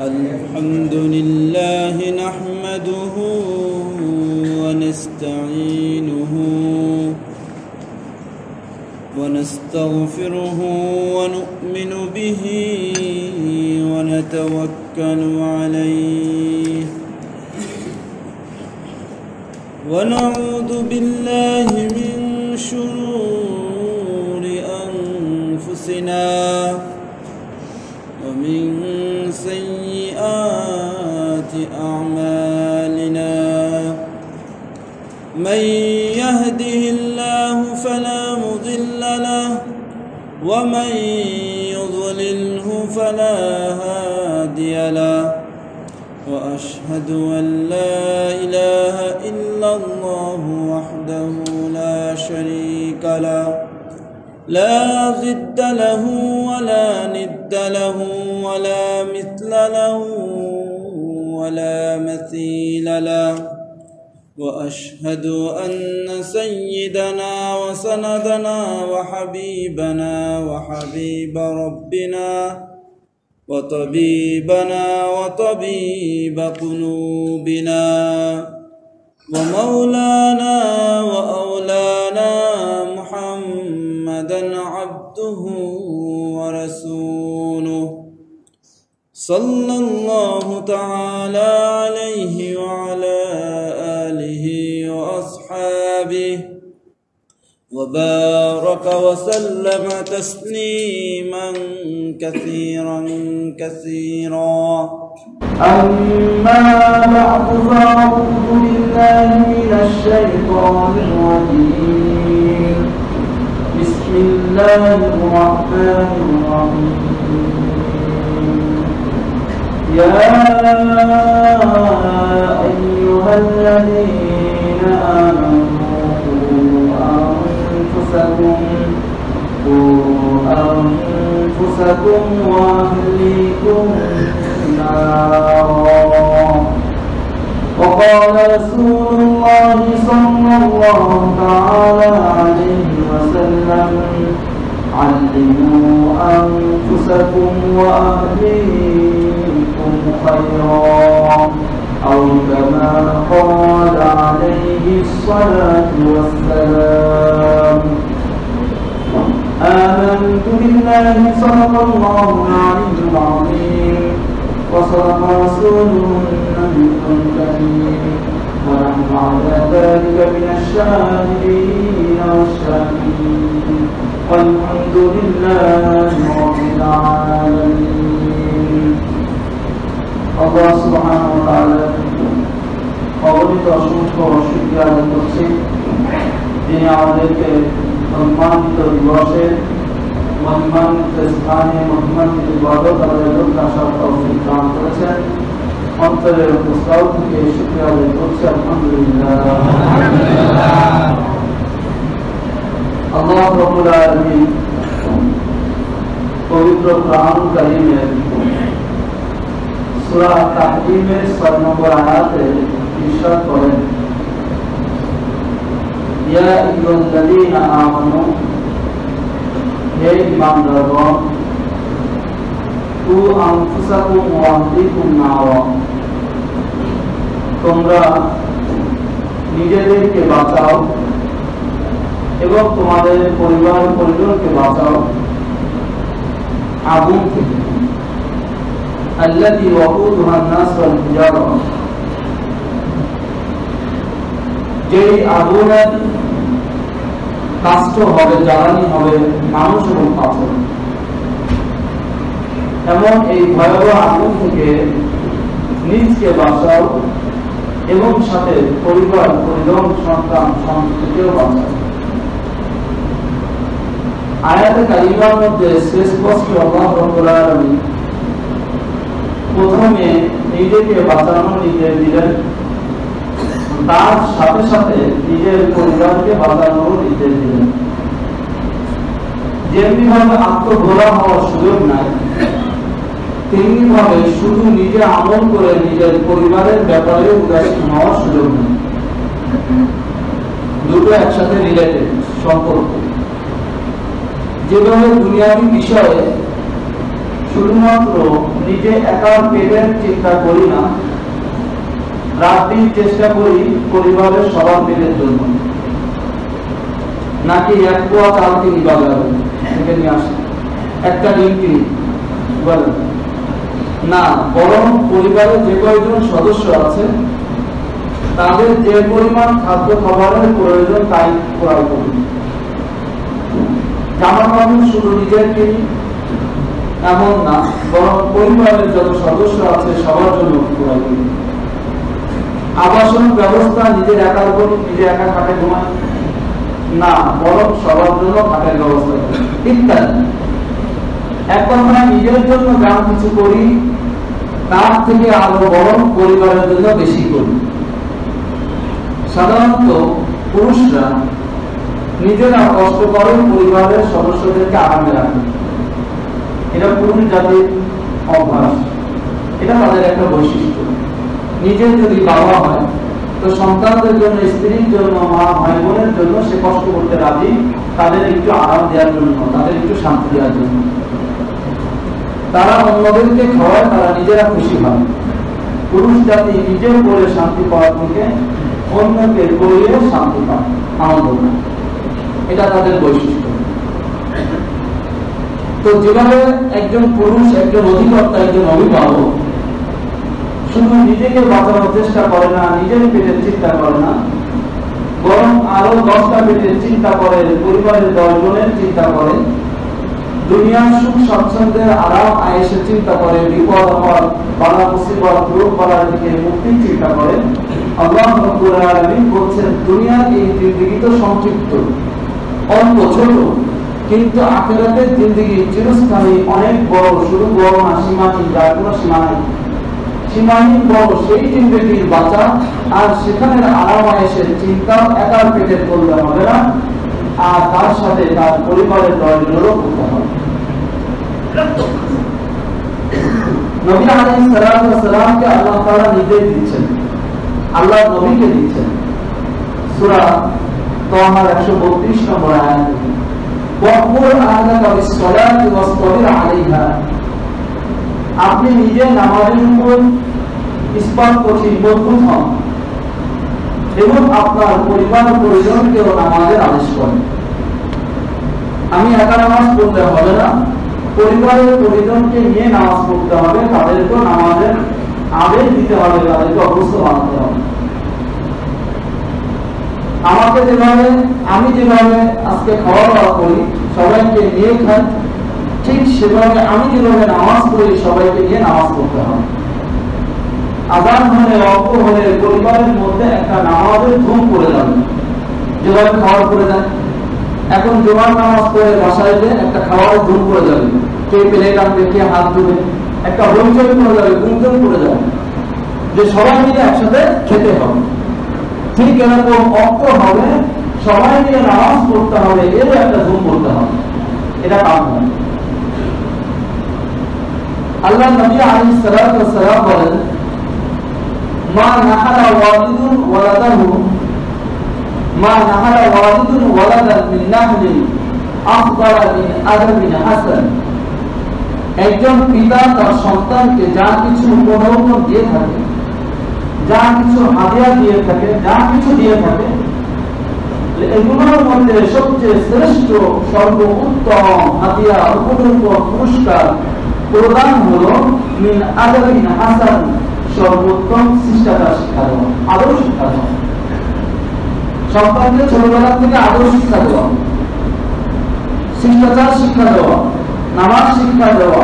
الحمد لله نحمده ونستعينه ونستغفره ونؤمن به ونتوكل عليه ونعوذ بالله من شرور أنفسنا ومن سيئات أعمالنا من يهده الله فلا مضل له ومن يضلله فلا هادي له وأشهد أن لا إله إلا الله وحده لا شريك له لا ضد له ولا ند له ولا مثل له ولا مثيل له وأشهد أن سيدنا وسندنا وحبيبنا وحبيب ربنا وطبيبنا وطبيب قلوبنا ومولانا وأولانا محمدا عبده ورسوله صلى الله تعالى عليه وعلى آله وأصحابه وبارك وسلم تسليما كثيرا كثيرا أما بعد فأعوذ بالله من الشيطان الرجيم بسم الله الرحمن الرحيم يا أيها الذين آمنوا أنفسكم وأهليكم نارا وقال رسول الله صلى الله تعالى عليه وسلم علموا أنفسكم وأهليكم خيرا أو كما قال عليه الصلاة والسلام آمنت بالله صدق الله العلي العظيم وصدق رسوله النبي الكريم ونحن على ذلك من الشاهدين والشاكرين والحمد لله رب العالمين আল্লাহ সুবহানাহু ওয়া তাআলা অগণিত অসংখ্য শুকরিয়া আদায় করছি যিনি আমাদেরকে সম্মানিত দিবসে সম্মানিত স্থানে সম্মানিত ইবাদত আদায় আসার তৌফিক দান করেছেন অন্তরের প্রস্তাব থেকে শুকরিয়া আদায় করছি আলহামদুলিল্লাহ আল্লাহ রাব্বুল আলামিন পবিত্র কোরআন কারীমের সূরা তাহরিমের 6 নম্বর আয়াতে ইরশাদ করেন ইয়া আইয়ুহাল্লাযীনা আমানু হে ঈমানদারগণ কু আনফুসাকুম ওয়া আহলিকুম নারা তোমরা নিজেদেরকে বাঁচাও এবং তোমাদের পরিবার পরিজনকে বাঁচাও আগুন থেকে التي وقودها الناس والحجارة যেই আগুনের কাষ্ঠ হবে জ্বালানি হবে মানুষ এবং পাথর এমন এই ভয়াবহ আগুন থেকে নিজকে বাঁচাও এবং সাথে পরিবার পরিজন সন্তান সন্ততিকেও বাঁচাও আয়াতে কারিমার মধ্যে স্পষ্ট আল্লাহ রাব্বুল আলামিন প্রথমে নিজেকে বাঁচানোর নির্দেশ দিলেন তার সাথে সাথে নিজের পরিবারকে বাঁচানোর নির্দেশ দিলেন যেমনি ভাবে আত্মগোলা হওয়ার সুযোগ নাই তেমনি ভাবে শুধু নিজে আমল করে নিজের পরিবারের ব্যাপারে উদাসীন হওয়ার সুযোগ নেই দুটো একসাথে রিলেটেড সম্পর্ক যেভাবে দুনিয়াবী বিষয়ে শুধুমাত্র নিজে একার পেটের চিন্তা করি না, রাত দিন চেষ্টা করি পরিবারের সবার পেটের জন্য। নাকি এক পোয়া চাল কিনি বাজারে থেকে নিয়ে আসে, একটা ডিম কিনি বলেন না, বরং পরিবারের যে কয়েকজন সদস্য আছে তাদের যে পরিমাণ খাদ্য খাবারের প্রয়োজন তাই ক্রয় করি। জামা কাপড় শুধু নিজের কিনি এমন না, বরং পরিবারের যত সদস্য আছে সবার জন্য ক্রয় করি। আবাসন ব্যবস্থা নিজের একার করি, নিজে একা খাটে ঘুমাই না, বরং সবার জন্য খাটের ব্যবস্থা করি ইত্যাদি। এক কথায় নিজের জন্য যা কিছু করি তার থেকে আরো বরং পরিবারের জন্য বেশি করি। সাধারণত পুরুষরা নিজেরা কষ্ট করে পরিবারের সদস্যদেরকে আরামে রাখে, এটা পুরুষ জাতির অভ্যাস, এটা তাদের একটা বৈশিষ্ট্য। নিজের যদি বাবা হয় তো সন্তানদের জন্য, স্ত্রীর জন্য, মা ভাই বোনের জন্য সে কষ্ট করতে রাজি, তাদের একটু আরাম দেওয়ার জন্য, তাদের একটু শান্তি দেওয়ার জন্য। তারা অন্যদেরকে খাওয়ায়, তারা নিজেরা খুশি হয়। পুরুষ জাতি নিজের করে শান্তি পাওয়ার থেকে অন্যকে করিয়ে শান্তি পায়, আনন্দ পায়, এটা তাদের বৈশিষ্ট্য। তো যেভাবে একজন পুরুষ, একজন অধিকর্তা, একজন অভিভাবক শুধু নিজেকে বাঁচানোর চেষ্টা করে না, নিজের পেটের চিন্তা করে না, বরং আরো 10টা পেটের চিন্তা করে, পরিবারের 10 জনের চিন্তা করে, দুনিয়ার সুখ স্বাচ্ছন্দ্যের আরাম আয়েশের চিন্তা করে, বিপদ আপদ বালা মুসিবত দূর করার দিকে মুক্তির চিন্তা করে। আল্লাহ রাব্বুল আলামিন বলছেন দুনিয়ার এই জিন্দেগি তো সংক্ষিপ্ত, অল্প ছোট, কিন্তু আখিরাতের জিন্দেগি চিরস্থায়ী, অনেক বড়, শুধু বড় না, সীমাহীন, যার কোনো সীমা নাই। সীমাহীন বড় সেই জিন্দেগির বাঁচা, আর সেখানের আরাম আয়েশের চিন্তা একার পেটের করলে হবে না, আর তার সাথে তার পরিবারের প্রয়োজনেরও করতে হবে। নবী আলাইহিস সালাতু ওয়াস সালামকে আল্লাহ তাআলা নির্দেশ দিচ্ছেন, আল্লাহ নবীকে দিচ্ছেন সূরা তাহার 132 নম্বর আয়াত, ওয়াকুর আহলাকা বিস-সালাতি ওয়াসতাবির আলাইহা। আপনি নিজে নামাজের উপর ইসবাত কঠিন মজবুত হন এবং আপনার পরিবার পরিজনকেও নামাজের আদেশ করেন। আমি একা নামাজ পড়লে হবে না, পরিবারের পরিজনকে নিয়ে নামাজ পড়তে হবে, তাদেরকেও নামাজের আদেশ দিতে হবে, তাদেরকে অভ্যস্ত বানাতে হবে। আমি যেভাবে আজকে খাওয়া দাওয়া করি, সবাইকে নিয়ে খাই, ঠিক সেভাবে আমি যেভাবে নামাজ পড়ি সবাইকে নিয়ে নামাজ পড়তে হবে। আযান হলে, ওয়াক্ত হলে পরিবারের মধ্যে একটা নামাজের ধুম পড়ে যাবে, যেভাবে খাওয়ার পড়ে যায়। এখন জুমার নামাজ পড়ে বাসায় যে একটা খাওয়ার ধুম পড়ে যাবে, কে প্লেট আনবে, কে হাত ধুবে, একটা হইচই পড়ে যাবে, গুঞ্জন পড়ে যাবে যে সবাই মিলে একসাথে খেতে হবে। ঠিক এরকম ওয়াক্ত হবে, সবাই মিলে নামাজ পড়তে হবে, এর একটা ধুম পড়তে হবে, এটা কাম নয়। আল্লাহ নবী আলাইহিস সালাতু ওয়াস সালাম বলেন, মা নাহালা ওয়ালিদুন ওয়ালাদাহু, মা নাহালা ওয়ালিদুন ওয়ালাদান মিন নাহলি আফদালা মিন আদাবিন হাসান। একজন পিতা তার সন্তানকে যা কিছু উপঢৌকন দিয়ে থাকে, যা কিছু হাদিয়া দিয়ে থাকে, যা কিছু দিয়ে থাকে, এগুলোর মধ্যে সবচেয়ে শ্রেষ্ঠ, সর্বোত্তম হাদিয়া, উপঢৌকন, পুরস্কার প্রদান হলো মিন আদাবিন হাসান, সর্বোত্তম শিষ্টাচার শিক্ষা দেওয়া, আদর শিক্ষা দেওয়া। সন্তানকে ছোটবেলা থেকে আদর শিক্ষা দেওয়া, শিষ্টাচার শিক্ষা দেওয়া, নামাজ শিক্ষা দেওয়া,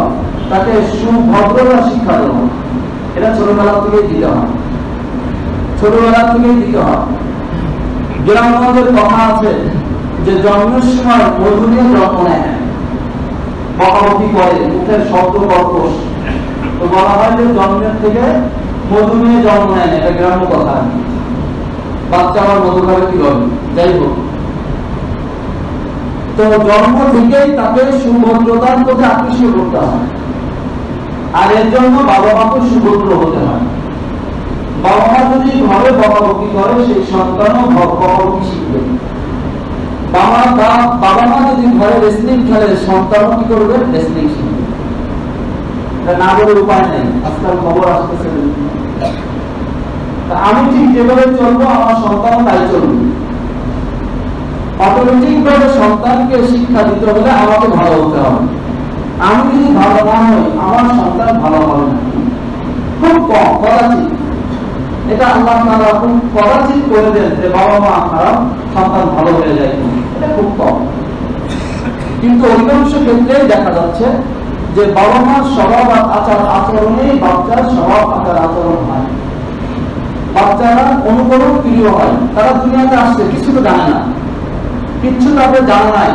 তাকে সুভদ্রতা শিক্ষা দেওয়া, এটা ছোটবেলা থেকেই দিতে হয়, ছোটবেলা থেকেই দিতে হয়। গ্রামগঞ্জের কথা আছে যে জন্মের সময় মধু দিয়ে জন্ম নেয়, বকাবকি করে, মুখের শব্দ কর্কশ, তো বলা হয় যে জন্মের থেকে মধু নিয়ে জন্ম নেয়, এটা গ্রাম্য কথা। বাচ্চা আমার মধু খাবে কি হবে, যাই হোক, তো জন্ম থেকেই তাকে সুভদ্রতার প্রতি আকৃষ্ট করতে হয়, আর এর জন্য বাবা মাকে সুভদ্র হতে হয়। বাবা মা যদি ঘরে বকাবকি করে, সেই সন্তানও বকাবকি শিখবে। বাবা মা যদি ঘরে রেসলিং খেলে, সন্তানও কি করবে, রেসলিং শিখবে। এটা না বলে উপায় নেই, আজকাল খবর আসতেছে। আমি ঠিক যেভাবে চলবো আমার সন্তান তাই চলবে। অটোমেটিক ভাবে সন্তানকে শিক্ষা দিতে হলে আমাকে ভালো হতে হবে। আমি যদি ভালো না হই আমার সন্তান ভালো হবে না। খুব কম, কদাচিৎ, এটা আল্লাহ তাআলা খুব কদাচিৎ করে দেন যে বাবা মা খারাপ সন্তান ভালো হয়ে যায়, এটা খুব কম। কিন্তু অধিকাংশ ক্ষেত্রেই দেখা যাচ্ছে যে বাবা মার স্বভাব আচার আচরণেই বাচ্চার স্বভাব আচার আচরণ হয়। বাচ্চারা অনুকরণ প্রিয় হয়। তারা দুনিয়াতে আসছে কিছু তো জানে না, কিচ্ছু তাদের জানা নাই,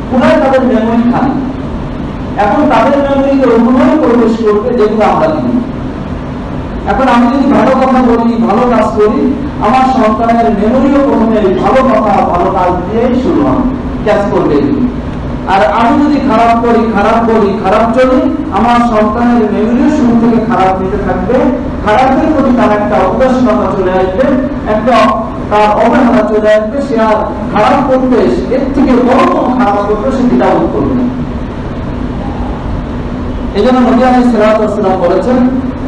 পুরাই তাদের মেমোরি খালি। এখন তাদের মেমোরিতে ওগুলোই প্রবেশ করবে যেগুলো আমরা দিই। এখন আমি যদি ভালো কথা বলি, ভালো কাজ করি, আমার সন্তানের মেমোরিও প্রথমে ভালো কথা ভালো কাজ দিয়েই শুরু হয়, ক্যাচ করবে। আর আমি যদি খারাপ করি, খারাপ বলি, খারাপ চলি, আমার সন্তানের মেমোরিও শুরু থেকে খারাপ দিতে থাকবে। খারাপের প্রতি তার একটা উদাসীনতা চলে আসবে, একটা তার অবহেলা চলে আসবে। সে আর খারাপ করতে, এর থেকে বড় কোনো খারাপ করতে সে দ্বিধাবোধ করবে না। এই জন্য নবী আলাইহিস সালাতু ওয়াস সালাম বলেছেন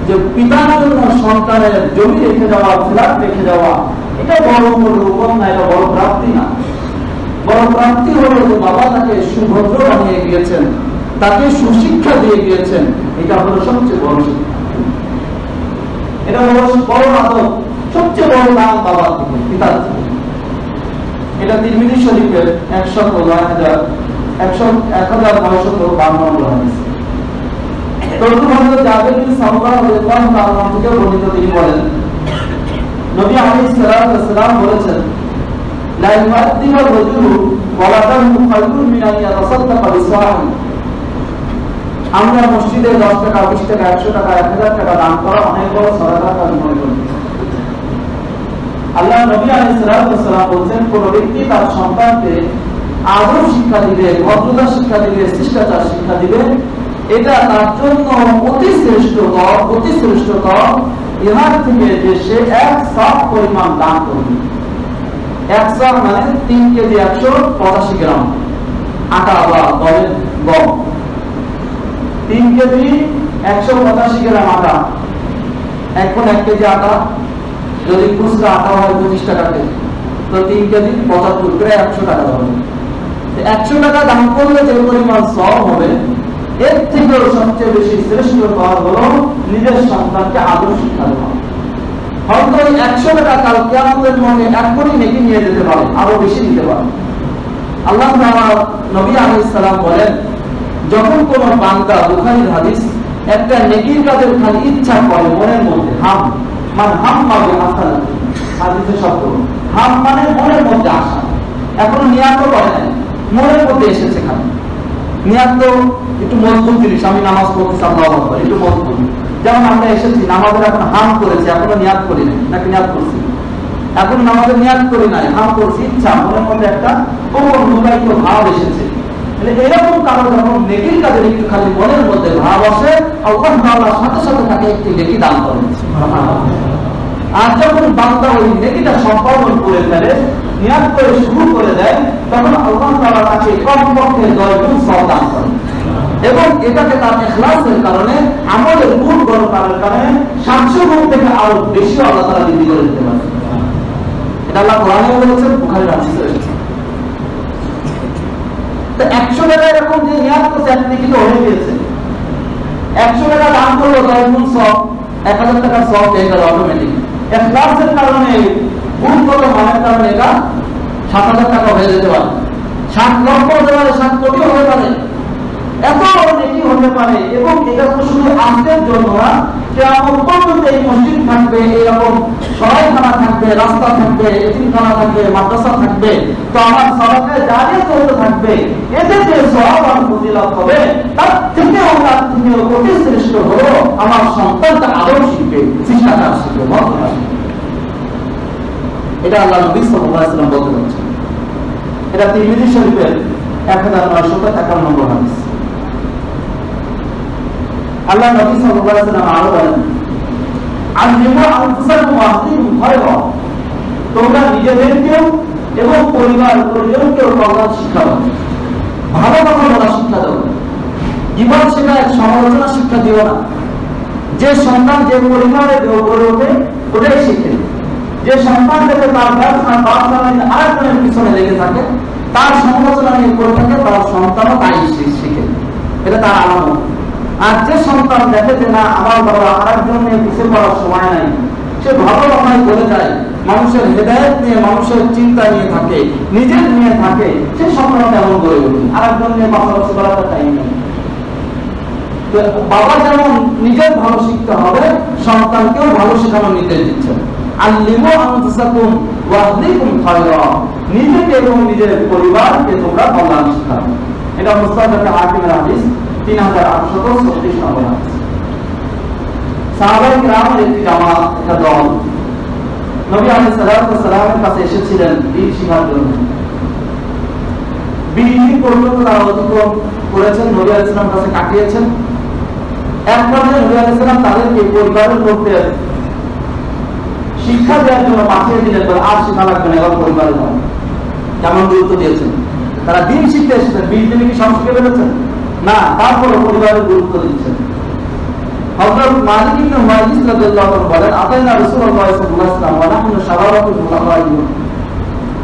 যে পিতার জন্য সন্তানের জমি রেখে যাওয়া, ফ্ল্যাট রেখে যাওয়া, এটা বড় রূপম না, এটা বড় প্রাপ্তি না। বড় প্রাপ্তি হলো যে বাবা তাকে সুভদ্র বানিয়ে গিয়েছেন, তাকে সুশিক্ষা দিয়ে গিয়েছেন। এটা হলো সবচেয়ে বড় শিক্ষা, এটা হলো বড় আদব, সবচেয়ে বড় দান বাবার থেকে, পিতার থেকে। এটা তিরমিজি শরীফের 1952 নম্বর হাদিস। তিনি বলেন, নবী আলাইহিস সালাতু ওয়াস সালাম বলেছেন, লা ইউআদ্দিবু রাজুলু ওয়ালাদাহু খায়রুন মিন আন ইয়াতাসাদ্দাকা বিসাহি। আমরা মসজিদে 10 টাকা, 20 টাকা, 100 টাকা, 1000 টাকা দান করা অনেক বড় সাদাকা কাজ মনে করি। আল্লাহ নবী আলাইহিস সালাতু ওয়াস সালাম বলেন, কোন ব্যক্তি তার সন্তানকে আদব শিক্ষা দিবে, ভদ্রতা শিক্ষা দিবে, শিষ্টাচার শিক্ষা দিবে, এটা তার জন্য অতি শ্রেষ্ঠতর ইহার থেকে যে সে 1 সাত পরিমাণ দান করবে। 1 সাত মানে 3 কেজি 185 গ্রাম আটা বা গম। 3 কেজি 185 গ্রাম আটা। এখন 1 কেজি আটা যদি খুচরা আটা হয় 25 টাকাতে, তো 3 কেজি 75, প্রায় 100 টাকা হবে। 100 টাকা দান করলে যে পরিমাণ সওয়াব হবে, এর থেকেও সবচেয়ে বেশি শ্রেষ্ঠ কাজ হলো নিজের সন্তানকে আদব শিক্ষা দেওয়া। হয়তো 100 টাকা কাল কিয়ামতের মনে 1 কোটি নেকি নিয়ে যেতে পারে, আরো বেশি দিতে পারে। আল্লাহ তাআলা নবী আলাইহিস সালাম বলেন, যখন কোন বান্দা, বুখারীর হাদিস, একটা নেকির কাজের খালি ইচ্ছা করে মনের মধ্যে, হাম মানে হাসান, হাদিসে শব্দ হাম মানে মনের মধ্যে আশা, এখনো নিয়াত করে নাই, মনের মধ্যে এসেছে খালি নিয়াত। তো একটু মজবুত জিনিস, আমি নামাজ পড়তেছি আল্লাহু আকবার, একটু মজবুত। যেমন আমরা এসেছি নামাজের এখন হাম করেছি, এখনো নিয়াত করি নাই, নাকি নিয়াত করছি? এখন নামাজের নিয়াত করি নাই, হাম করছি, ইচ্ছা, মনের মধ্যে একটা অনুপ্রাণিত ভাব এসেছে। এরকম কারো যখন নেকির কাজের একটু খালি মনের মধ্যে ভাব আসে, আল্লাহ তাআলা সাথে সাথে তাকে একটি নেকি দান করেন। আর যখন বান্দা ওই নেকিটা সম্পাদন করে ফেলে, নিয়াত করে শুরু করে দেয়, তখন আল্লাহ তাআলা তাকে কমপক্ষে 10 গুণ সওয়াব দান করেন। এবং এটাকে তার ইখলাসের কারণে, আমলের গুণ বড়তার কারণে 700 গুণ থেকে আরো বেশি আল্লাহ তাআলা বৃদ্ধি করে দিতে পারেন। এটা আল্লাহ কোরআনে বলেছেন, বুখারীর হাদিসে এসেছে। তো 100 টাকা এরকম যে নিয়াত করছে, এক নেকি তো হয়ে গিয়েছে। 100 টাকা দান করলো 10 গুণ সওয়াব, 1000 টাকার সওয়াব পেয়ে গেল অটোমেটিক। ইখলাসের কারণে, গুণগত মানের কারণে এটা 7000 টাকা হয়ে যেতে পারে, 7 লক্ষ হতে পারে, 7 কোটি হতে পারে, এত বড় নেকি হতে পারে। এবং এটা তো শুধু আজকের জন্য না, কিয়ামত পর্যন্ত এই মসজিদ থাকবে, এরকম সরাইখানা থাকবে, রাস্তা থাকবে, এতিমখানা থাকবে, মাদ্রাসা থাকবে, তো আমার সরকারে জারিয়া চলতে থাকবে। এতে যে সওয়াব আর ফজিলত হবে, তার থেকেও অতি শ্রেষ্ঠ হলো আমার সন্তানটা আদব শিখবে, শিষ্টাচার শিখবে, ভদ্রতা শিখবে। এটা আল্লাহ নবী সাল্লাল্লাহু আলাইহি ওয়াসাল্লাম বলতে চাচ্ছেন। এটা তিরমিজি শরীফের 1951 নম্বর হাদিস। আল্লাহ নবী সাল্লাল্লাহু আলাইহি ওয়াসাল্লাম আরো বলেন, আল্লিমু আনফুসাকুম ওয়া আহলিকুম খায়রা, তোমরা নিজেদেরকেও এবং পরিবার পরিজনকেও কল্যাণ শিক্ষা দাও, ভালো কথা বলা শিক্ষা দাও। গীবত শেখায়, সমালোচনা শিক্ষা দিও না। যে সন্তান যে পরিবারে গড়ে ওঠে ওটাই শিখে। যে সন্তান থেকে তার ব্যবসা আরেকজনের পিছনে লেগে থাকে, তার সমালোচনা নিয়ে করে থাকে, তার সন্তানও তাই শিখে, এটা তার আলামত। আর যে সন্তান দেখে যে না আমার বাবা আরেকজন নিয়ে পিছিয়ে পড়ার সময় নাই, সে ভালো ভাবনায় করে যায়, মানুষের হেদায়েত নিয়ে, মানুষের চিন্তা নিয়ে থাকে, নিজের নিয়ে থাকে, সে সন্তান তেমন গড়ে ওঠে। আরেকজন নিয়ে পাশাপাশি করার টাইম নেই। বাবা যেমন নিজের ভালো শিখতে হবে, সন্তানকেও ভালো শেখানোর নির্দেশ দিচ্ছেন। আল্লিমু আনফুসাকুম ওয়া আহলিকুম খায়রা, নিজেকে এবং নিজের পরিবারকে তোমরা কল্যাণ শেখাও। এটা মুস্তাদরাক হাকিমের হাদিস 3836 নম্বর হাদিস। সাহাবায়ে কিরামের একটি জামাত, একটা দল নবী আলাইহিস সালাতু ওয়াস সালামের কাছে এসেছিলেন দ্বীন শিখার জন্য। 20 দিন পর্যন্ত তারা অতিক্রম করেছেন, নবী আলাইহিস সালামের কাছে কাটিয়েছেন। এক পর্যায়ে নবী আলাইহিস সালাম তাদেরকে পরিবারের লোকদের শিক্ষা দেওয়ার জন্য পাঠিয়ে দিলেন, বলে আর শিক্ষা লাগবে না, এবার পরিবারে যাও। কেমন গুরুত্ব দিয়েছেন, তারা দিন শিখতে এসেছেন। 20 দিনে কি সব শিখে ফেলেছেন? না, তারপরে পরিবারের গুরুত্ব দিচ্ছেন। হযরত মালিক ইবনে হুমায়িস রাদিয়াল্লাহু আনহু বলেন, আতাইনা রাসূলুল্লাহ সাল্লাল্লাহু আলাইহি ওয়াসাল্লাম ওয়া নাহনু শাবাবাতুল মুতাওয়াইয়ুন,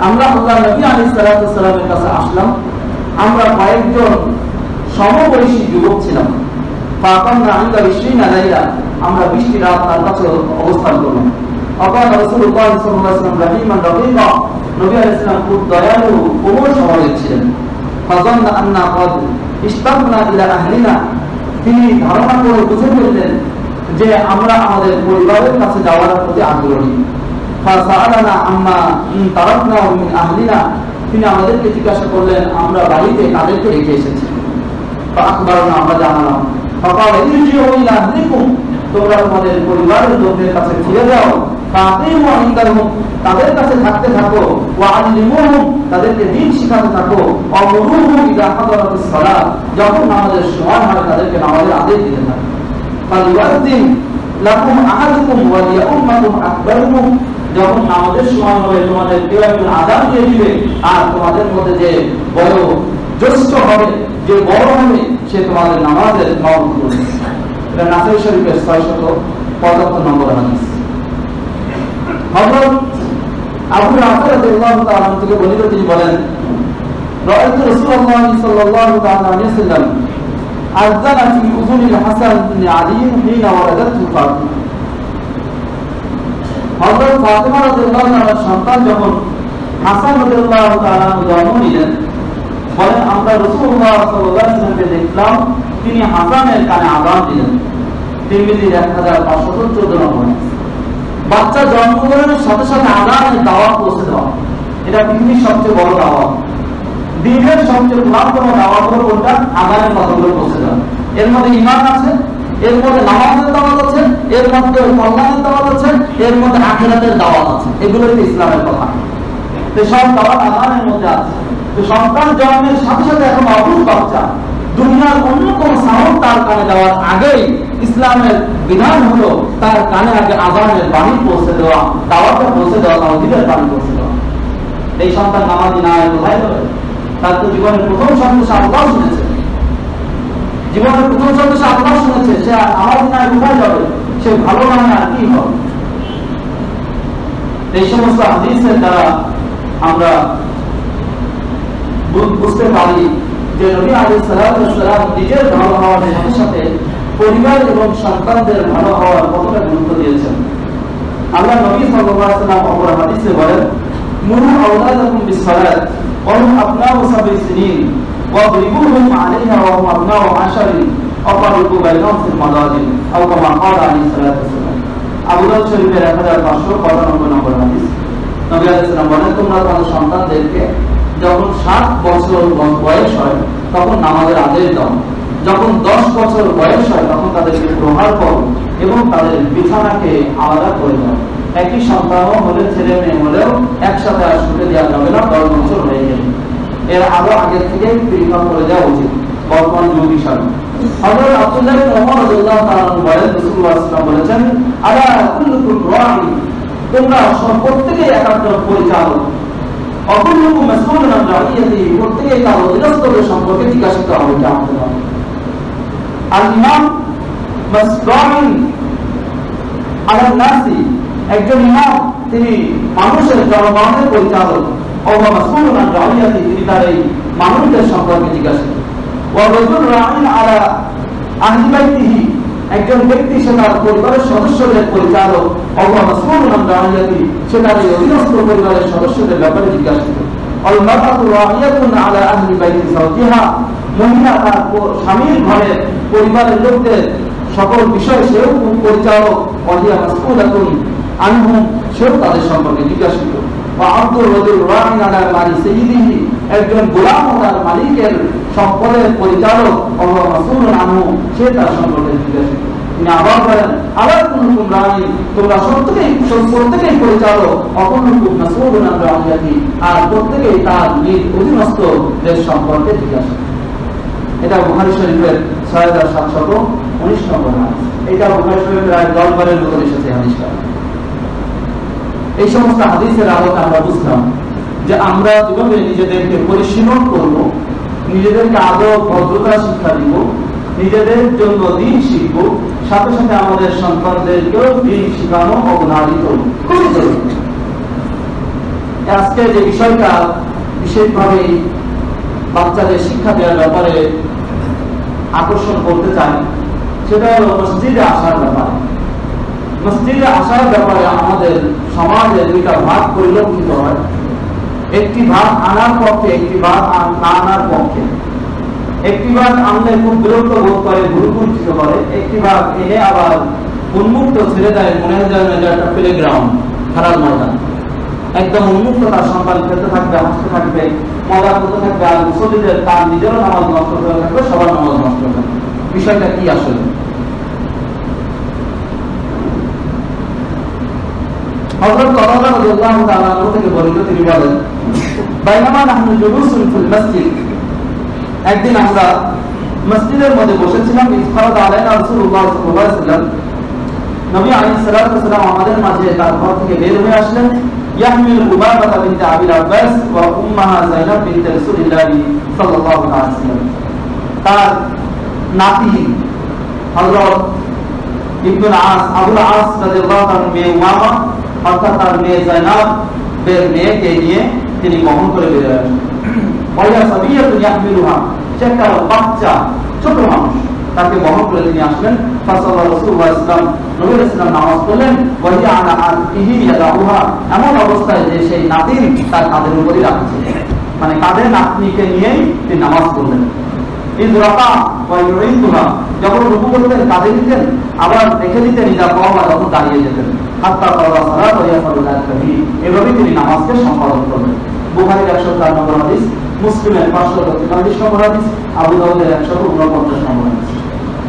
আমরা আল্লাহর নবী আলাইহিস সালাতু ওয়াস সালামের কাছে আসলাম, আমরা কয়েকজন সমবয়সী যুবক ছিলাম। ফাকামনা ইনদা 20 লাইলা, আমরা 20টি রাত তার কাছে অবস্থান করলাম। আবার রাসূলুল্লাহ সাল্লাল্লাহু আলাইহি ওয়াসাল্লাম রাহিমান রাকিবা, নবী আলাইহিস সালাম খুব দয়ালু, কোমল স্বভাবের ছিলেন। ফাযান্না আন্না ক্বাদ ইশতাকনা ইলা আহলিনা, তিনি ধারণা করে বুঝে ফেললেন যে আমরা আমাদের পরিবারের কাছে যাওয়ার প্রতি আগ্রহী। ফাসাআলানা আম্মা ইন তারাকনা মিন আহলিনা, তিনি আমাদেরকে জিজ্ঞাসা করলেন আমরা বাড়িতে কাদেরকে রেখে এসেছি। ফাআখবারনা, আমরা জানালাম। ফাকাল ইরজিউ ইলা আহলিকুম, তোমরা তোমাদের পরিবারের লোকদের কাছে ফিরে যাও। ফাকিমু ইনদাহুম, তাদের কাছে থাকতে থাকো। ওয়া আল্লিমুহুম, তাদেরকে দ্বীন শিখাতে থাকো। আমরুহুম ইযা হাদারাতিস সালাত, যখন নামাজের সময় হয় তাদেরকে নামাজের আদেশ দিতে থাকো। ফালইউয়াজ্জিন লাকুম আহাদুকুম ওয়া লিয়াউম্মাকুম আকবারুকুম, যখন নামাজের সময় হবে তোমাদের কেউ একজন আযান দিয়ে দিবে, আর তোমাদের মধ্যে যে বড় জ্যেষ্ঠ হবে, যে বড় হবে, সে তোমাদের নামাজের ইমামত করবে। এটা নাসাই শরীফের 675 নম্বর হাদিস। হযরত আবু রাফি রাদিয়াল্লাহু তাআলা থেকে বর্ণিত, তিনি বলেন, রাআইতু রাসূলুল্লাহ সাল্লাল্লাহু তাআলা আলাইহি ওয়াসাল্লাম আযানা ফি উযুনিল হাসান ইবনে আলী হিনা ওয়ালাদাতহু ফাতিমা। হযরত ফাতিমা রাদিয়াল্লাহু তাআলার সন্তান যখন হাসান রাদিয়াল্লাহু তাআলা জন্ম নিলেন, বলেন আমরা রাসূলুল্লাহ সাল্লাল্লাহু আলাইহি ওয়াসাল্লামকে দেখলাম তিনি হাসানের কানে আযান দিলেন। তিরমিজি 1514 নম্বর। বাচ্চা জন্মগ্রহণের সাথে সাথে আযানের দাওয়াত পৌঁছে দেওয়া, এটা পৃথিবীর সবচেয়ে বড় দাওয়াত। দিনের সবচেয়ে পুরাতন দাওয়াত হলো কোনটা? আযানের কথাগুলো পৌঁছে দেওয়া। এর মধ্যে ঈমান আছে, এর মধ্যে নামাজের দাওয়াত আছে, এর মধ্যে কল্যাণের দাওয়াত আছে, এর মধ্যে আখিরাতের দাওয়াত আছে। এগুলো হচ্ছে ইসলামের কথা। তো সব দাওয়াত আযানের মধ্যে আছে। তো সন্তান জন্মের সাথে সাথে এখন অবুঝ বাচ্চা, দুনিয়ার অন্য কোন সাউন্ড তার কানে দেওয়ার আগেই ইসলামের বিধান হলো তার কানে আগে আযানের বাণী পৌঁছে দেওয়া, দাওয়াতটা পৌঁছে দেওয়া, তাওহীদের বাণী পৌঁছে দেওয়া। এই সন্তান নামাজি না হয় কোথায় যাবে? তার তো জীবনের প্রথম সন্দেশ আল্লাহ শুনেছে, জীবনের প্রথম সন্দেশ আল্লাহ শুনেছে, সে নামাজি না কোথায় যাবে? সে ভালো না আর কি হবে? এই সমস্ত হাদিসের দ্বারা আমরা বুঝতে পারি যে নবী আলাইহিস সালাতু ওয়াস সালাম নিজের ভালো হওয়ার সাথে সাথে পরিবার এবং সন্তানদের ভালো হওয়ার কতটা গুরুত্ব দিয়েছেন। আল্লাহ নবী সাল্লাল্লাহু আলাইহি ওয়াসাল্লাম অপর হাদিসে বলেন, মুরু আওলাদাকুম বিস-সালাত ওয়া হুম আবনাউ 7 সিনিন ওয়া দরিবুহুম আলাইহা ওয়া হুম আবনাউ 10 ওয়া ফাররিকু বাইনাহুম ফিল মাদাজিন আও কামা ক্বালা আলাইহিস সালাতু ওয়াস সালাম। আবু দাউদ শরীফের 1595 নম্বর হাদিস। নবী আলাইহিস সালাম বলেন, তোমরা তোমাদের সন্তানদেরকে যখন 7 বছর বয়স হয় তখন নামাজের আদেশ দাও, যখন 10 বছর বয়স হয় তখন তাদেরকে প্রহার করো এবং তাদের বিছানাকে আলাদা করে দাও। একই সন্তানও হলে, ছেলে মেয়ে হলেও একসাথে আর শুতে দেওয়া যাবে না 10 বছর হয়ে গেলে। এর আগে থেকে পরীক্ষা করে দেওয়া উচিত বর্তমান যুগ হিসাবে। হযরত আব্দুল্লাহ ইবনে ওমর রাদিয়াল্লাহু তাআলা বলেন, রাসূলুল্লাহ সাল্লাল্লাহু আলাইহি ওয়াসাল্লাম বলেছেন, আলা কুল্লুকুম রাঈ, তোমরা প্রত্যেকেই একজন পরিচালক। অকুল্লুকুম মাসউলুন আন রাইয়াতিহি, প্রত্যেকেই তার অধীনস্থদের সম্পর্কে জিজ্ঞাসিত হবে কিয়ামতের মাঠে। এই আলো আগের থেকে পরীক্ষা করে দেওয়া উচিত বর্তমান যুগ হিসাবে। হযরত আব্দুল্লাহ ইবনে ওমর রাদিয়াল্লাহু তাআলা বলেন, রাসূলুল্লাহ সাল্লাল্লাহু আলাইহি ওয়াসাল্লাম বলেছেন, আলা কুল্লুকুম রাঈ, তোমরা প্রত্যেকেই একজন পরিচালক। অকুল্লুকুম মাসউলুন আন রাইয়াতিহি, প্রত্যেকেই তার অধীনস্থদের সম্পর্কে জিজ্ঞাসিত হবে কিয়ামতের মাঠে। আল ইমাম মাসরাইন আলা নাসি, একজন ইমাম তিনি মানুষের জনগণের পরিচালক, ওয়া মাসউলুন আন রাইয়াতি, তিনি তার এই মানুষদের সম্পর্কে জিজ্ঞাসা করেন। ওয়া রাজুল রাইন আলা আহলি বাইতিহি, একজন ব্যক্তি সে তার পরিবারের সদস্যদের পরিচালক, ওয়া মাসউলুন আন রাইয়াতি, সে তার এই অধীনস্থ পরিবারের সদস্যদের ব্যাপারে জিজ্ঞাসা করেন। আল মারআতু রাইয়াতুন আলা আহলি বাইতি যাওজিহা, মহিলা তার স্বামীর ঘরের পরিবারের লোকদের সকল বিষয় সেও পরিচালক, ওয়াহিয়া মাসউলাতুন আনহুম, সেও তাদের সম্পর্কে জিজ্ঞাসা করে। বা আব্দুর রাজুল রাইন আলা মালি সাইয়্যিদিহি, একজন গোলাম তার মালিকের সম্পদের পরিচালক, ওয়া মাসউলুন আনহু, সে তার সম্পর্কে জিজ্ঞাসা করে। তিনি আবার বলেন আলা কুল্লুকুম রাইন, তোমরা প্রত্যেকেই পরিচালক, অকুল্লুকুম মাসউলুন আন রাইয়াতি, আর প্রত্যেকেই তার নিজ অধীনস্থদের সম্পর্কে জিজ্ঞাসা করে। এটা বুখারী শরীফের 6719 নম্বর হাদিস। এটা বুখারী শরীফের প্রায় 10 বারের মতো এসেছে হাদিসটা। এই সমস্ত হাদিসের আলোকে আমরা বুঝলাম যে আমরা কিভাবে নিজেদেরকে পরিশীলন করব, নিজেদেরকে আদব ভদ্রতা শিক্ষা দিব, নিজেদের জন্য দিন শিখব, সাথে সাথে আমাদের সন্তানদেরকেও দিন শিখানো অবধারিত খুবই জরুরি। আজকে যে বিষয়টা বিশেষভাবে বাচ্চাদের শিক্ষা দেওয়ার ব্যাপারে আকর্ষণ করতে চাই, সেটা হলো মসজিদে আসার ব্যাপারে। মসজিদে আসার ব্যাপারে আমাদের সমাজে দুইটা ভাগ পরিলক্ষিত হয়, একটি ভাগ আনার পক্ষে, একটি ভাগ না আনার পক্ষে। একটি ভাগ আনলে খুব বিরক্ত বোধ করে, ভুলকুঞ্চিত করে, একটি ভাগ এনে আবার উন্মুক্ত ছেড়ে দেয়, মনে হয় যেন এটা একটা প্লেগ্রাউন্ড, খেলার ময়দান। একদম উন্মুক্ত, তার সন্তান খেলতে থাকবে, হাসতে থাকবে, মজা করতে থাকবে, আর মুসল্লিদের তার নিজেরও নামাজ নষ্ট হয়ে থাকবে, সবার নামাজ নষ্ট হয়ে থাকবে। বিষয়টা কি আসলে? হযরত তালহা রাদিয়াল্লাহু তাআলা আনহু থেকে বর্ণিত, তিনি বলেন বাইনামা নাহনু জুলুসুন ফিল মসজিদ, একদিন আমরা মসজিদের মধ্যে বসেছিলাম, ইসফারাদ আলাইনা রাসূলুল্লাহ সাল্লাল্লাহু আলাইহি ওয়াসাল্লাম, নবী আলাইহিস সালাতু ওয়াস সালাম আমাদের মাঝে তার ঘর থেকে বের হয়ে আসলেন। ইয়াহমিল উমামা বিনতে আবিল আব্বাস ওয়া উম্মাহা যায়নাব বিনতে রাসূলিল্লাহ সাল্লাল্লাহু আলাইহি ওয়াসাল্লাম, তার নাতি হযরত ইবনুল আস, আবুল আস রাদিয়াল্লাহু তাআলা মেয়ে উমামা, অর্থাৎ তার মেয়ে যায়নাবের মেয়েকে নিয়ে তিনি বহন করে বের হয়ে আসলেন। ওয়া সাবিয়াতুন ইয়াহমিলুহা, সে একটা বাচ্চা, ছোট মানুষ, তাকে বহন করে তিনি আসলেন। ফাসাল্লাল্লাহু রাসূলুল্লাহ সাল্লাল্লাহু আলাইহি ওয়াসাল্লাম, নবী রাসূল নামাজ পড়লেন, ওয়াহি আলা আতিহি ইয়াদাউহা, এমন অবস্থায় যে সেই নাতিন তার কাঁধের উপরই রাখছে, মানে কাঁধে নাতনিকে নিয়েই তিনি নামাজ পড়লেন। ইযরাকা ওয়া ইউরিদুহা, যখন রুকু করতেন কাঁধে দিতেন, আবার রেখে দিতেন, ইযা কাওমা, তখন দাঁড়িয়ে যেতেন। হাত্তা কাওয়া সালাত ওয়া ইয়াফালুল কাবীর, এভাবে তিনি নামাজকে সম্পাদন করলেন। বুখারীর 104 নম্বর হাদিস, মুসলিমের 543 নম্বর হাদিস, আবু দাউদের 149 নম্বর হাদিস।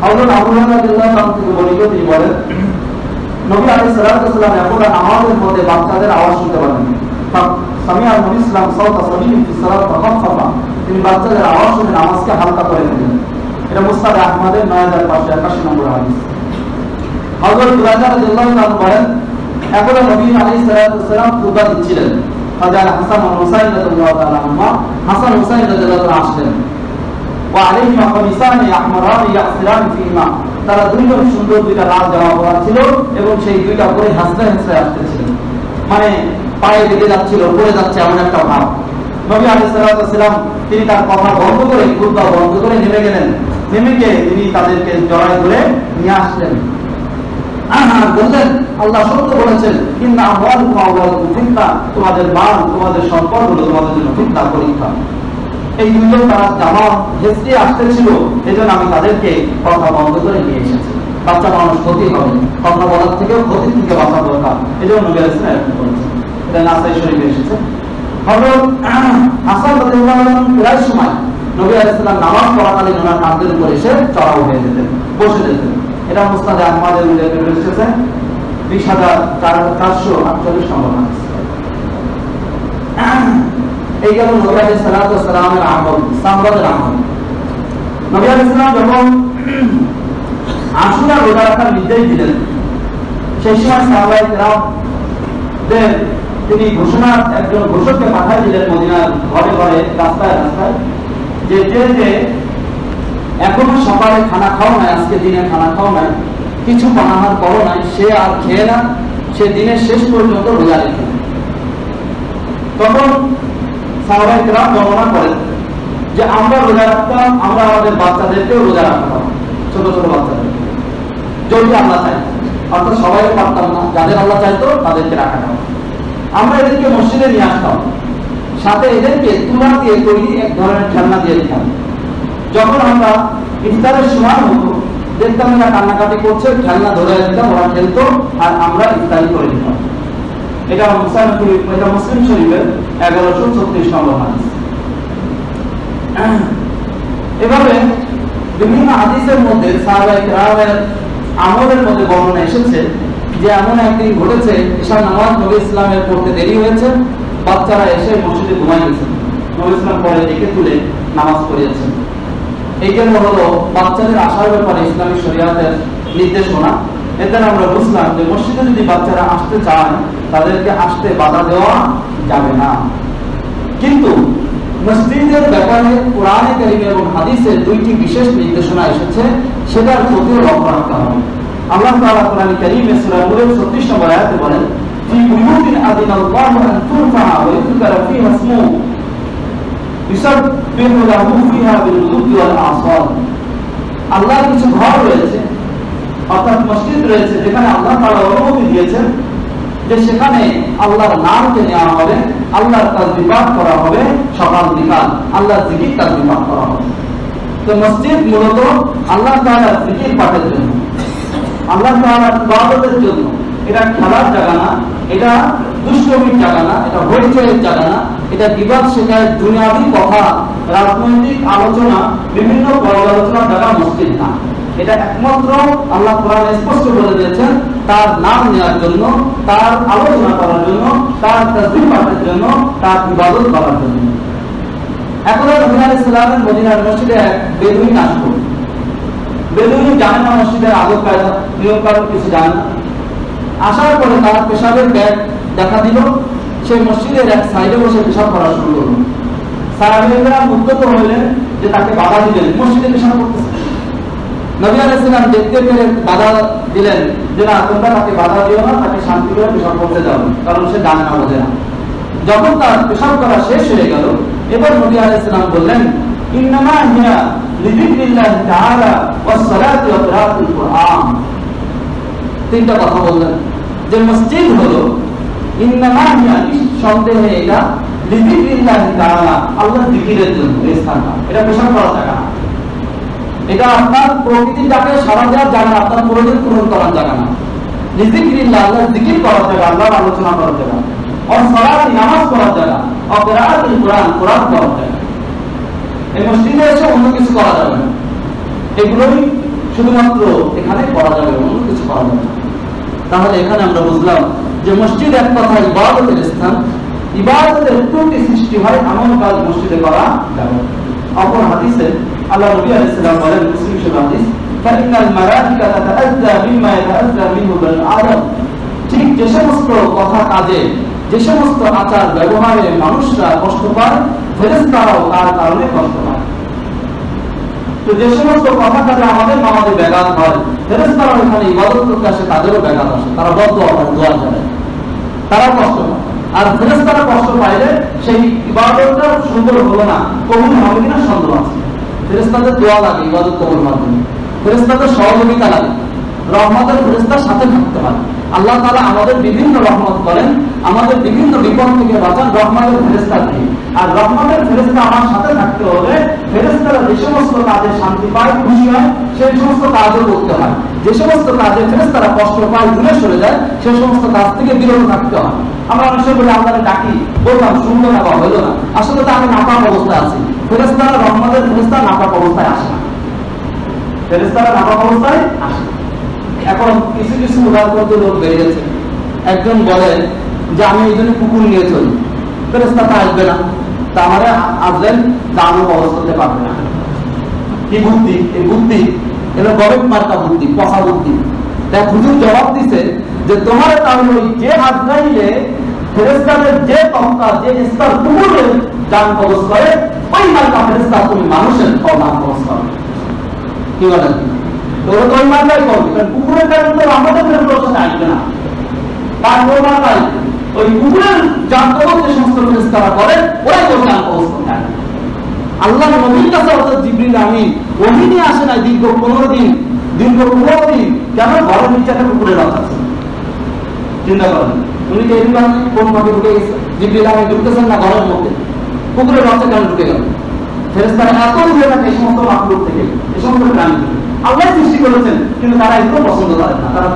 হযরত আবু হুরায়রা রাদিয়াল্লাহু আনহু থেকে বর্ণিত, তিনি বলেন নবী আলাইহিস সালাতু ওয়াস সালাম একবার নামাজের মধ্যে বাচ্চাদের আওয়াজ শুনতে পেলেন। সামিআ নবী সাল্লাল্লাহু আলাইহি ওয়াসাল্লাম সাওতা সাবিয়্যিন ফি সালাত ফাখাফফা, তিনি বাচ্চাদের আওয়াজ শুনে নামাজকে হালকা করে দিলেন। এটা মুসনাদ আহমদের 9581 নম্বর হাদিস। হযরত বুরায়দা রাদিয়াল্লাহু আনহু বলেন একবার নবী আলাইহিস সালাতু ওয়াস সালাম খুতবা দিচ্ছিলেন, ফাজাল হাসান ও হুসাইন রাদিয়াল্লাহু তাআলা আনহুমা, হাসান হুসাইন রাদিয়াল্লাহু তাআলা আসলেন। ওয়া আলাইহিমা কামিসানি আহমারানি ইয়াসিরান ফিমা, তারা দুইজন সুন্দর দুইটা লাল জামা পরা ছিল এবং সেই দুইটা পরে হাসতে হাসতে আসতেছিলেন, মানে পায়ে লেগে যাচ্ছিল, পড়ে যাচ্ছে এমন একটা ভাব। নবী আলাইহিস সালাতু ওয়াস সালাম তিনি তার কথা বন্ধ করে, খুতবা বন্ধ করে নেমে গেলেন। নেমে গিয়ে তিনি তাদেরকে জড়ায় ধরে নিয়ে আসলেন। বললেন আল্লাহ সত্য বলেছেন, ইন্না আমওয়ালাকুম ওয়া আওলাদুকুম ফিতনা, তোমাদের মাল, তোমাদের সম্পদ হলো তোমাদের জন্য ফিতনা, পরীক্ষা। এই দুইজন তারা জামা হেসে আসতেছিল, এজন্য আমি তাদেরকে কথা বন্ধ করে নিয়ে এসেছি। বাচ্চা মানুষ ক্ষতি হবে, কথা বলার থেকেও ক্ষতি থেকে বাঁচা দরকার, এজন্য নবী আলাইহিস সালাম এরকম করেছেন। এটা নাসাই শরীফে এসেছে। হযরত হাসান রাদিয়াল্লাহু আনহু প্রায় সময় নবী আলাইহিস সালাম নামাজ পড়াকালীন ওনার কাঁধের উপর এসে চড়াও হয়ে যেতেন, বসে যেতেন। এটা মুসনাদ আহমদের উল্লেখ এসেছে 20448 নম্বর হাদিস। এই গেল নবী আলাইহিস সালাতু ওয়াস সালামের আমল, সাহাবাদের আমল। নবী আলাইহিস সালাম যখন আশুরা রোজা রাখার নির্দেশ দিলেন, সেই সময় সাহাবায়ে কেরামদের তিনি ঘোষণা, একজন ঘোষককে পাঠিয়ে দিলেন মদিনার ঘরে ঘরে, রাস্তায় রাস্তায়, যে যে এখনো সকালে খানা খাও নাই, আজকে দিনে খানা খাও নাই, কিছু পানাহার করো নাই, সে আর খেয়ে না, সে দিনের শেষ পর্যন্ত রোজা রেখে। তখন সাহাবায়ে কেরাম বর্ণনা করেন যে আমরা রোজা রাখতাম, আমরা আমাদের বাচ্চাদেরকেও রোজা রাখতাম, ছোট ছোট বাচ্চাদের, যদি আল্লাহ চাই, অর্থাৎ সবাই পারতাম না, যাদের আল্লাহ চাইতো তাদেরকে রাখাতাম। আমরা এদেরকে মসজিদে নিয়ে আসতাম, সাথে এদেরকে তুলা দিয়ে তৈরি এক ধরনের খেলনা দিয়ে দিতাম। যখন আমরা ইফতারের সময় হতো, দেখতাম এরা কান্নাকাটি করছে, খেলনা ধরে দিতাম, ওরা খেলতো আর আমরা ইফতারি করে দিতাম। এটা মুসলিম শরীফের 1136 নম্বর হাদিস। এভাবে বিভিন্ন হাদিসের মধ্যে সাহাবায়ে কেরামের আমলের মধ্যে বর্ণনা এসেছে যে এমন একদিন ঘটেছে, ঈশার নামাজ নবী ইসলামের পড়তে দেরি হয়েছে, বাচ্চারা এসে মসজিদে ঘুমাই গেছেন, নবী ইসলাম পরে ডেকে তুলে নামাজ পড়িয়েছেন। এই জন্য হলো বাচ্চাদের আসার ব্যাপারে ইসলামী শরিয়াতের নির্দেশনা। এতে আমরা বুঝলাম যে মসজিদে যদি বাচ্চারা আসতে চায় তাদেরকে আসতে বাধা দেওয়া যাবে না। কিন্তু মসজিদের ব্যাপারে কোরআনে কারীমে এবং হাদিসে দুইটি বিশেষ নির্দেশনা এসেছে, সেটার প্রতিও লক্ষ্য রাখতে হবে। আল্লাহ তাআলা কোরআনে কারীমে সূরা নূরের 36 নম্বর আয়াতে বলেন, ফি বুয়ুতিন আযিনাল্লাহু আন তুরফা ওয়া ইউযকারা ফিহা ইসমুহু ইউসাব্বিহু লাহু ফিহা বিল গুদুওয়াল ওয়াল আসাল। আল্লাহর কিছু ঘর রয়েছে, অর্থাৎ মসজিদ রয়েছে, যেখানে আল্লাহ তাআলা অনুমতি দিয়েছেন যে সেখানে আল্লাহর নামকে নেওয়া হবে, আল্লাহর তাসবিহ পাঠ করা হবে, সকাল বিকাল আল্লাহর জিকির তাসবিহ পাঠ করা হবে। তো মসজিদ মূলত আল্লাহ তাআলার জিকির পাঠের জন্য, আল্লাহ তাআলার ইবাদতের জন্য। এটা খেলার জায়গা না, এটা দুষ্টমির জায়গা না, এটা হইচইয়ের জায়গা না, এটা বিবাদ শেখায় দুনিয়াবি কথা, রাজনৈতিক আলোচনা, বিভিন্ন পর্যালোচনার জায়গা মসজিদ না। এটা একমাত্র আল্লাহ কোরআনে স্পষ্ট বলে দিয়েছেন তার নাম নেওয়ার জন্য, তার আলোচনা করার জন্য, তার তাসবিহ পাঠের জন্য, তার ইবাদত করার জন্য। এখন নবী আলাইহিস সালামের মদিনার মসজিদে এক বেদুইন আসলো। বেদুইন জানে না মসজিদের আদব কায়দা, নিয়ম কানুন কিছু জানে না। আসার পরে তার পেশাবের ব্যাগ দেখা দিল, সেই মসজিদের এক সাইডে বসে পেশাব করা শুরু করলো। সাহাবীরা মুগ্ধ হলেন যে তাকে বাধা দিলেন, মসজিদে পেশাব করতেছে। নবী আলাইহিস সালাম দেখতে পেয়ে বাধা দিলেন যে না, তোমরা তাকে বাধা দিও না, তাকে শান্তি করে পেশাব করতে দাও, কারণ সে জানে না, বোঝে না। যখন তার পেশাব করা শেষ হয়ে গেল, এবার নবী আলাইহিস সালাম বললেন, ইন্নামা হিয়া লিযিকরিল্লাহি তাআলা ওয়াস সালাতি ওয়া কিরাআতুল কুরআন। তিনটা কথা বললেন যে মসজিদ হলো ইন্নামা হিয়া, নিঃসন্দেহে এটা, লিযিকরিল্লাহি তাআলা, আল্লাহর জিকিরের জন্য এই স্থানটা, এটা পেশাব করা জায়গা না। এটা আপনার প্রকৃতির জায়গা, সারা দেওয়ার জায়গা না, আপনার প্রয়োজন পূরণ করার জায়গা না। লিযিকরিল্লাহ, আল্লাহর জিকির করার জায়গা, আল্লাহর আলোচনা করার জায়গা, আর সালাত নামাজ পড়ার জায়গা, আর কিরাআতুল কুরআন, কোরআন পড়ার জায়গা। এই মসজিদে এসে অন্য কিছু করা যাবে না, এগুলোই শুধুমাত্র এখানে করা যাবে, অন্য কিছু করা যাবে না। তাহলে এখানে আমরা বুঝলাম যে মসজিদ এক কথা ইবাদতের স্থান, ইবাদতের ত্রুটি সৃষ্টি হয় এমন কাজ মসজিদে করা যাবে। অপর হাদিসে আল্লাহ নবী আলাইহিস সালাম বলেন, মুসলিম শরীফ হাদিস, ফাইনাল মালাইকা তাতাআযযা মিম্মা ইয়াতাআযযা মিনহু বানি আদম। ঠিক যে সমস্ত কথা কাজে, যে সমস্ত আচার ব্যবহারে মানুষরা কষ্ট পায়, ফেরেশতারাও তার কারণে কষ্ট পায়। তো যে সমস্ত কথা কাজে আমাদের ব্যাঘাত হয়, ফেরেশতারাও এখানে ইবাদত করতে আসে, তাদেরও ব্যাঘাত আসে, তারা বদদোয়া করে, দোয়া করে, তারাও কষ্ট পায়। আর ফেরেশতারা কষ্ট পাইলে সেই ইবাদতটা সুন্দর হলো না, কবুল হবে কিনা সন্দেহ আছে। ফেরেশতাদের দোয়া লাগে ইবাদত কবুল মাধ্যমে, ফেরেশতাদের সহযোগিতা লাগে, রহমতের ফেরেশতার সাথে থাকতে হয়। আল্লাহ তাআলা আমাদের বিভিন্ন রহমত করেন, আমাদের বিভিন্ন বিপদ থেকে বাঁচান রহমতের ফেরেশতা দিয়ে। আর রহমতের ফেরেশতা আমার সাথে থাকতে হলে ফেরেশতারা যে সমস্ত কাজে শান্তি পায়, খুশি হয়, সেই সমস্ত কাজও করতে হয়। যে সমস্ত কাজে ফেরেশতারা কষ্ট পায়, দূরে সরে যায়, সেই সমস্ত কাজ থেকে বিরত থাকতে হয়। আমরা অনেক সময় বলি আল্লাহকে ডাকি, বললাম শুনলো না বা হইলো না, আসলে তো আমি নাপাক অবস্থায় আছি। ফেরেশতারা, রহমতের ফেরেশতা নাপাক অবস্থায় আসে না, ফেরেশতারা নাপাক অবস্থায় আসে। এখন কিছু কিছু উদাহরণ লোক বেড়ে গেছে। একজন বলে যে আমি এই জন্য কুকুর নিয়ে চলি, ফেরেশতা তা আসবে না, তা আমারে আসলেন দানও খরচ করতে পারবে না। কি বুদ্ধি? এই বুদ্ধি এগুলো গবেট মার্কা বুদ্ধি, পচা বুদ্ধি। তাই হুজুর জবাব দিছে যে তোমার তাহলে ওই যে আজরাইলে ফেরেশতাদের যে তক্তা, যে স্তর কুকুরের দান খরচ করে, ওই মার্কা ফেরেশতা তুমি মানুষের দান খরচ করো। কি বলেন? তো ওরা তো ওই মানটাই করবে, কারণ কুকুরের কারণে তো আমাদের সাথে আসবে না, তার প্রমাণ নাই। ওই কুকুরের জাতক যে সমস্ত ফেরেশতারা করে ওরাই করবে আল্লাহ। আল্লাহ নবীর কাছে অর্থাৎ জিবরিল আমিন ওহি নিয়ে আসে নাই দীর্ঘ 15 দিন, দীর্ঘ 15 দিন কেন? ঘরের নিচে একটা কুকুরের রাত আছে। চিন্তা করেন, উনি যে এদিকে কোন ভাবে ঢুকে গেছে? জিবরিল আমিন ঢুকতেছেন না ঘরের মধ্যে, কুকুরের রাতে কেন ঢুকে গেল? ফেরেশতারা এত দূরে থাকে এই সমস্ত মাখলুক থেকে, এই সমস্ত প্রাণী থেকে। আল্লাহ সৃষ্টি করেছেন, কিন্তু তারা এগুলো পছন্দ করে না। তারা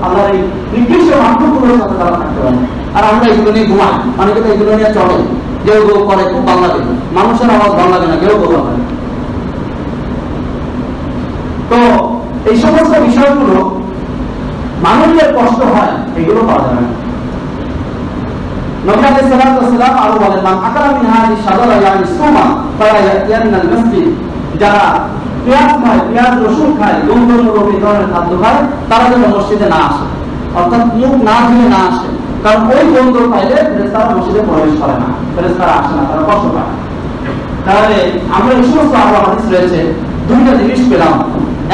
আল্লাহর এই নির্দিষ্ট মাখলুকগুলোর সাথে তারা থাকতে পারে না। আর আমরা এগুলো নিয়ে ঘুমাই, অনেকে তো এগুলো নিয়ে চলে, কেউ কেউ করে খুব ভালো লাগে, মানুষের আওয়াজ ভালো লাগে না, কেউ ভালো লাগে। তো এই সমস্ত বিষয়গুলো মানুষের কষ্ট হয়, এগুলো পাওয়া যাবে না। নবী আলাইহিস সালাতু ওয়াস সালাম আরো বলেন, মান আকালা মিন হাযিহি শাজারা ইয়ানি সুমা ফালা ইয়াতিয়ানাল মসজিদ, যারা পেঁয়াজ খায়, পেঁয়াজ রসুন খায়, গন্ধমূলক এই ধরনের খাদ্য খায়, তারা যেন মসজিদে না আসে, অর্থাৎ মুখ না ধুয়ে না আসে। কারণ ওই গন্ধ পাইলে ফেরেশতারা মসজিদে প্রবেশ করে না, ফেরেশতারা আসে না, তারা কষ্ট পায়। তাহলে আমরা এই সমস্ত আরো হাদিস রয়েছে, দুইটা জিনিস পেলাম।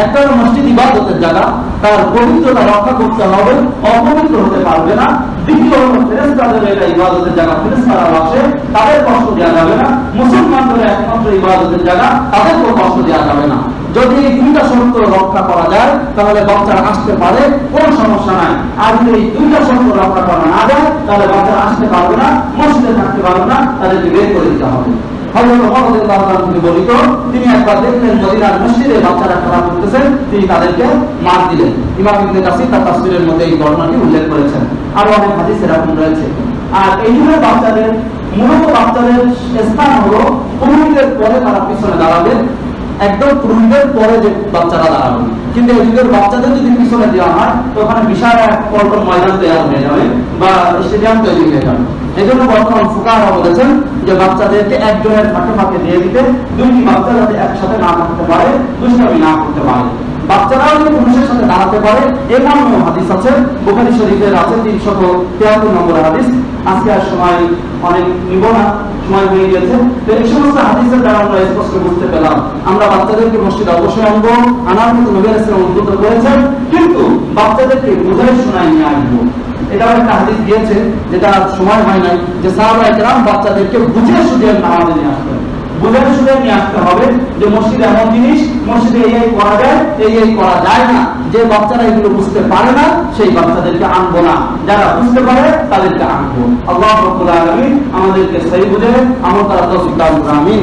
একটা হলো মসজিদ ইবাদতের জায়গা, তার পবিত্রতা রক্ষা করতে হবে, অপবিত্র হতে পারবে না। দ্বিতীয় হলো ফেরেশতাদের এটা ইবাদতের জায়গা, ফেরেশতারা আসে, তাদের কষ্ট দেওয়া যাবে না। মুসলমানদের একমাত্র ইবাদতের জায়গা, তাদেরকেও কষ্ট দেওয়া যাবে না। যদি এই দুইটা শর্ত রক্ষা করা যায় তাহলে বাচ্চারা আসতে পারে, কোনো সমস্যা নাই। আর যদি এই দুইটা শর্ত রক্ষা করা না যায় তাহলে বাচ্চারা আসতে পারবে না, মসজিদে থাকতে পারবে না, তাদেরকে বের করে দিতে হবে। হযরত ওমর রাদিয়াল্লাহু তাআলা থেকে বর্ণিত, তিনি একবার দেখলেন মদিনার মসজিদে বাচ্চারা খেলা করতেছেন, তিনি তাদেরকে মার দিলেন। ইমাম ইবনে কাসির তার তাফসীরের মধ্যে এই ঘটনাটি উল্লেখ করেছেন। আরো অনেক হাদিস এরকম রয়েছে। আর এই জন্য বাচ্চাদের মূলত বাচ্চাদের স্থান হলো পুরুষদের পরে তারা পিছনে দাঁড়াবে, একদম পুরুষদের পরে যে বাচ্চারা দাঁড়াবে। কিন্তু এই যুগের বাচ্চাদের যদি পিছনে দেওয়া হয় তো ওখানে বিশাল এক পল্টন ময়দান তৈরি হয়ে যাবে বা স্টেডিয়াম তৈরি হয়ে যাবে। এই জন্য বর্তমান ফুকাহারা বলেছেন যে বাচ্চাদেরকে একজনের ফাঁকে ফাঁকে দিয়ে দিতে, দুইটি বাচ্চা যাতে একসাথে না থাকতে পারে, দুষ্টামি না করতে পারে। বাচ্চারাও যদি পুরুষের সাথে দাঁড়াতে পারে এমন হাদিস আছে, বুখারী শরীফের আছে 373 নম্বর হাদিস। আজকে আর সময় অনেক নিব না, সময় হয়ে গেছে। তো এই সমস্ত হাদিসের দ্বারা আমরা স্পষ্ট বুঝতে পেলাম আমরা বাচ্চাদেরকে মসজিদে অবশ্যই আনবো, আনার মতো নবী আলাইহিস সালাম উদ্বুদ্ধ করেছেন, কিন্তু বাচ্চাদেরকে বুঝাই শোনায় নিয়ে আসবো। এটাও একটা হাদিস দিয়েছে, যেটা সময় হয় নাই, যে সাহাবায়ে কেরাম বাচ্চাদেরকে বুঝে সুঝে নামাজে নিয়ে আসতেন। বুঝে সুঝে নিয়ে আসতে হবে যে মসজিদ এমন জিনিস, মসজিদে এই করা যায়, এই করা যায় না। যে বাচ্চারা এগুলো বুঝতে পারে না সেই বাচ্চাদেরকে আনবো না, যারা বুঝতে পারে তাদেরকে আনবো। আল্লাহ রাব্বুল আলামিন আমাদেরকে সহি বুঝে আমল করার তৌফিক দান করুন। আমিন।